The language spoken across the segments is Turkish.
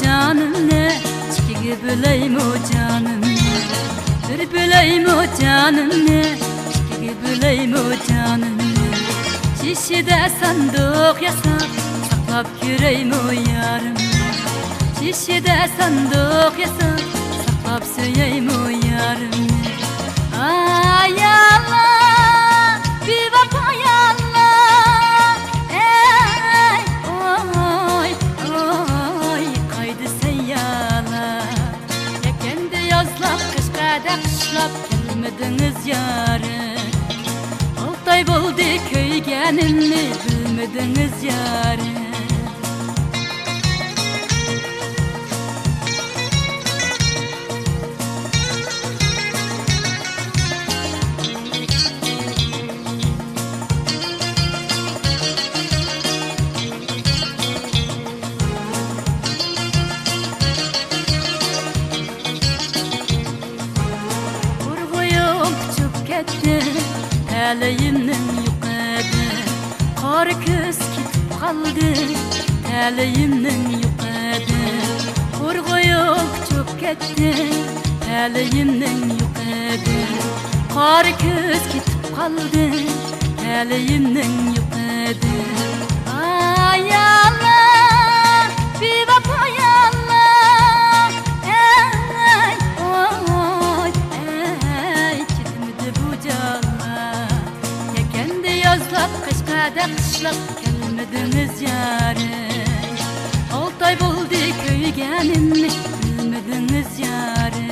canımni, ikkiga bo'laymi canımni, bir bo'laymi canımni, ikkiga bo'laymi canımni. Shishida sanduq yasab, saqlab ko'raymi yarimni, shishida sanduq yasab, saqlab so'yaymi yarimni. Ay Allah, bevafo Allah, ey oy oy, qaydi sayyalar. Yakanda yozlab, qishqada qishlab kelmadingiz yarim. 6 ay bo'ldi ko'yganimni bilmadingiz yarim. Talayimning yuqadi, qor ko'z ketib qoldi. Talayimning yuqadi, qo'rg'oyoq cho'p ketdi. Talayimning yuqadi, qor ko'z ketib qoldi. Talayimning yuqadi. Ay Allah, bevafo Allah, ey oy ey, ketmidi bu jon. Yozlab, qishqada qishlab kelmadingiz yarim. 6 ay bo'ldi ko'yganimni bilmadingiz yarim.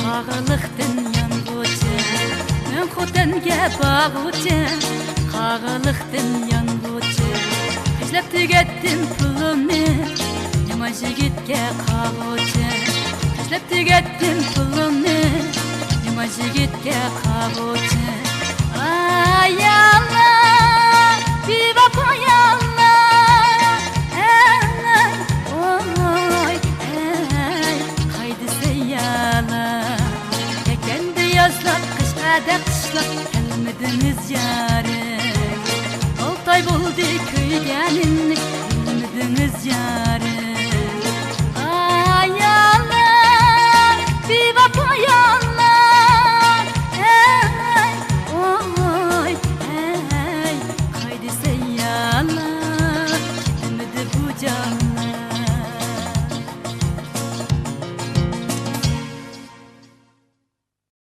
Qag'iliqdan yonguchi, men xotinga bag'uchi, qag'iliqdan yonguchi. Ishlab tugatdim pulimni, yomon yigitga qag'uchi. Ishlab tugatdim pulimni, yomon yigitga qag'uchi. Ay Allah, bevafo Allah, ey oy ey, qaydi sayyalar. Yozlab, qishqada qishlab kelmadingiz yarim. 6 ay bo'ldi ko'yganimni bilmadingiz yarim.